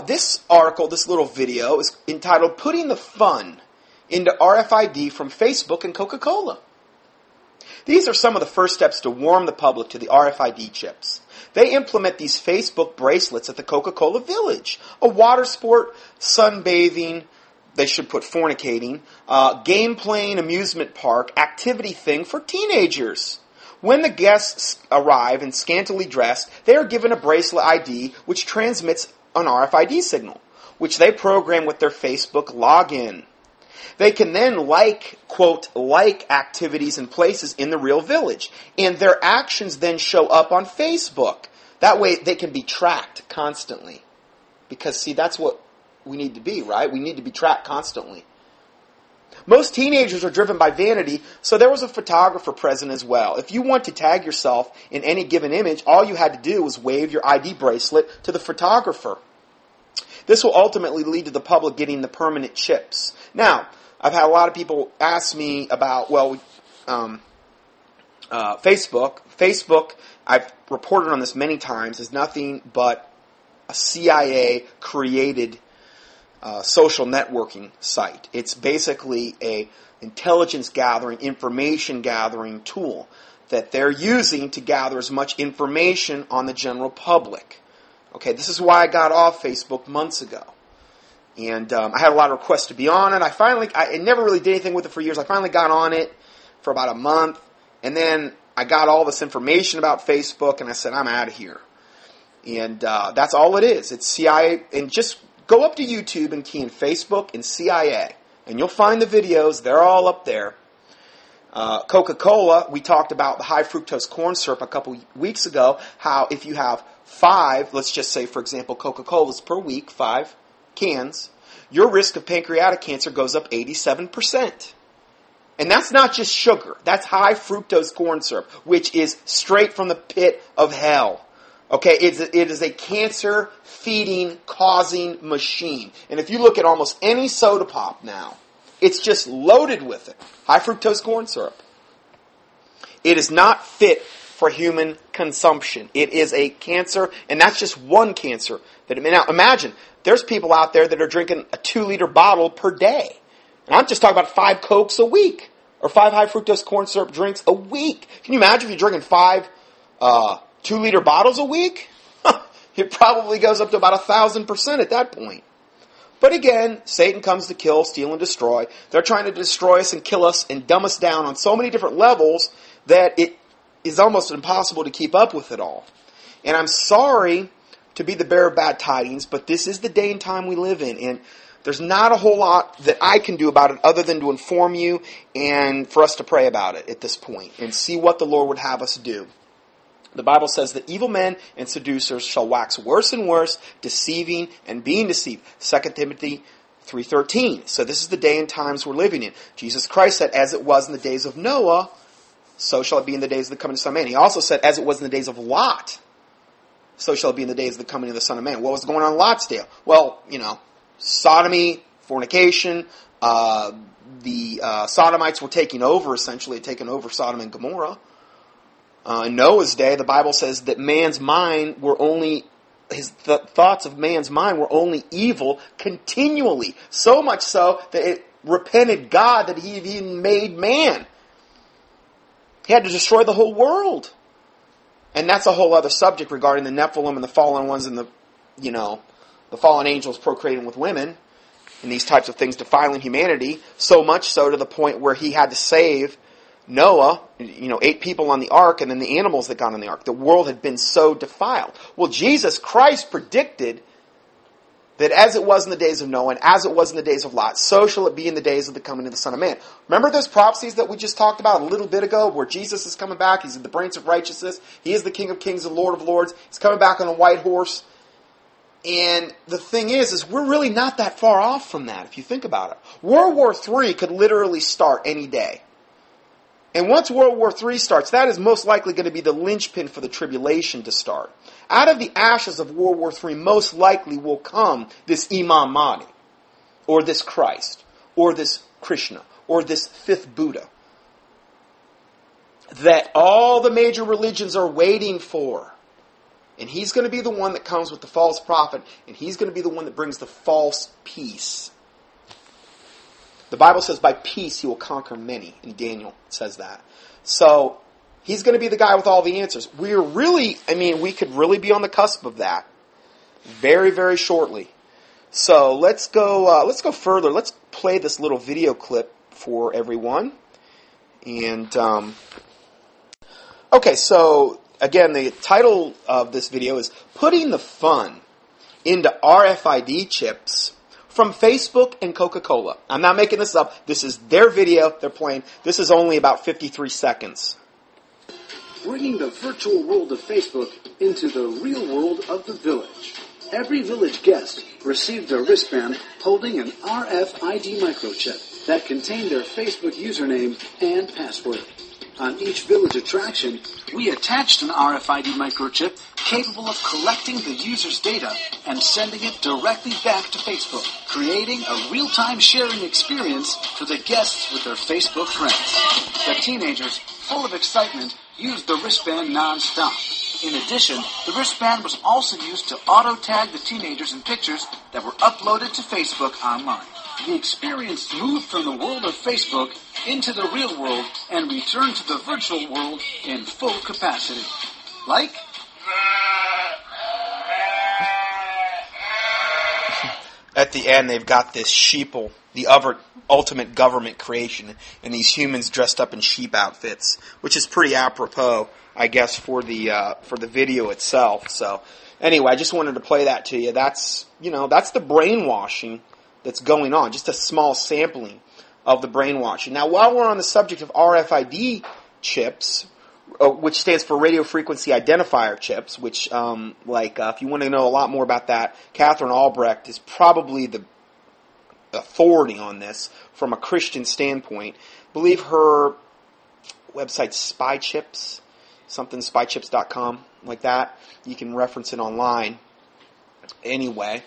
This article, this little video, is entitled Putting the Fun into RFID from Facebook and Coca-Cola. These are some of the first steps to warm the public to the RFID chips. They implement these Facebook bracelets at the Coca-Cola Village, a water sport, sunbathing, they should put fornicating, game playing amusement park, activity thing for teenagers. When the guests arrive and scantily dressed, they are given a bracelet ID which transmits an RFID signal, which they program with their Facebook login. They can then quote, like activities and places in the real village. And their actions then show up on Facebook. That way they can be tracked constantly. Because, see, that's what we need to be, right? We need to be tracked constantly. Most teenagers are driven by vanity, so there was a photographer present as well. If you want to tag yourself in any given image, all you had to do was wave your ID bracelet to the photographer. This will ultimately lead to the public getting the permanent chips. Now, I've had a lot of people ask me about, Facebook. Facebook, I've reported on this many times, is nothing but a CIA-created social networking site. It's basically a intelligence gathering, information gathering tool that they're using to gather as much information on the general public. Okay, this is why I got off Facebook months ago. And I had a lot of requests to be on it. I never really did anything with it for years. I finally got on it for about a month. And then I got all this information about Facebook, and I said, I'm out of here. And that's all it is. It's CIA. And just go up to YouTube and key in Facebook and CIA. And you'll find the videos. They're all up there. Coca-Cola, we talked about the high fructose corn syrup a couple weeks ago, how if you have 5, let's just say, for example, Coca-Colas per week, 5 cans, your risk of pancreatic cancer goes up 87%. And that's not just sugar. That's high fructose corn syrup, which is straight from the pit of hell. Okay, it is a cancer-feeding, causing machine. And if you look at almost any soda pop now, it's just loaded with it. High fructose corn syrup. It is not fit for human consumption. It is a cancer, and that's just one cancer. Now, imagine, there's people out there that are drinking a 2-liter bottle per day. And I'm just talking about 5 Cokes a week, or 5 high fructose corn syrup drinks a week. Can you imagine if you're drinking 5 2-liter bottles a week? It probably goes up to about 1,000% at that point. But again, Satan comes to kill, steal, and destroy. They're trying to destroy us and kill us and dumb us down on so many different levels that it is almost impossible to keep up with it all. And I'm sorry to be the bearer of bad tidings, but this is the day and time we live in. And there's not a whole lot that I can do about it other than to inform you and for us to pray about it at this point and see what the Lord would have us do. The Bible says that evil men and seducers shall wax worse and worse, deceiving and being deceived. 2 Timothy 3:13. So this is the day and times we're living in. Jesus Christ said, as it was in the days of Noah, so shall it be in the days of the coming of the Son of Man. He also said, as it was in the days of Lot, so shall it be in the days of the coming of the Son of Man. What was going on in Lot's day? Well, sodomy, fornication, the Sodomites were taking over, essentially, taking over Sodom and Gomorrah. In Noah's day, the Bible says that man's mind were only, the thoughts of man's mind were only evil continually. So much so that it repented God that he even made man. He had to destroy the whole world. And that's a whole other subject regarding the Nephilim and the fallen ones and the fallen angels procreating with women and these types of things defiling humanity. So much so to the point where he had to save Noah, 8 people on the ark, and then the animals that got on the ark. The world had been so defiled. Well, Jesus Christ predicted that as it was in the days of Noah and as it was in the days of Lot, so shall it be in the days of the coming of the Son of Man. Remember those prophecies that we just talked about a little bit ago, where Jesus is coming back, he's at the branch of righteousness, he is the King of kings and Lord of lords, he's coming back on a white horse. And the thing is we're really not that far off from that, if you think about it. World War III could literally start any day. And once World War III starts, that is most likely going to be the linchpin for the tribulation to start. Out of the ashes of World War III, most likely will come this Imam Mahdi, or this Christ, or this Krishna, or this 5th Buddha, that all the major religions are waiting for. And he's going to be the one that comes with the false prophet, and he's going to be the one that brings the false peace. The Bible says, by peace he will conquer many. And Daniel says that. So, he's going to be the guy with all the answers. We could really be on the cusp of that. Very, very shortly. So, let's go further. Let's play this little video clip for everyone. And, okay, so, again, the title of this video is Putting the Fun into RFID Chips from Facebook and Coca-Cola. I'm not making this up. This is their video they're playing. This is only about 53 seconds. Bringing the virtual world of Facebook into the real world of the village. Every village guest received a wristband holding an RFID microchip that contained their Facebook username and password. On each village attraction, we attached an RFID microchip capable of collecting the user's data and sending it directly back to Facebook, creating a real-time sharing experience for the guests with their Facebook friends. The teenagers, full of excitement, used the wristband non-stop. In addition, the wristband was also used to auto-tag the teenagers in pictures that were uploaded to Facebook online. The experience moved from the world of Facebook into the real world and returned to the virtual world in full capacity. Like? At the end, they've got this sheeple, the ultimate government creation, and these humans dressed up in sheep outfits, which is pretty apropos, I guess, for the video itself. So, anyway, I just wanted to play that to you. That's the brainwashing that's going on, just a small sampling of the brainwashing. Now, while we're on the subject of RFID chips, which stands for radio frequency identifier chips, which, if you want to know a lot more about that, Catherine Albrecht is probably the authority on this from a Christian standpoint. I believe her website's SpyChips, something spychips.com, like that. You can reference it online. Anyway,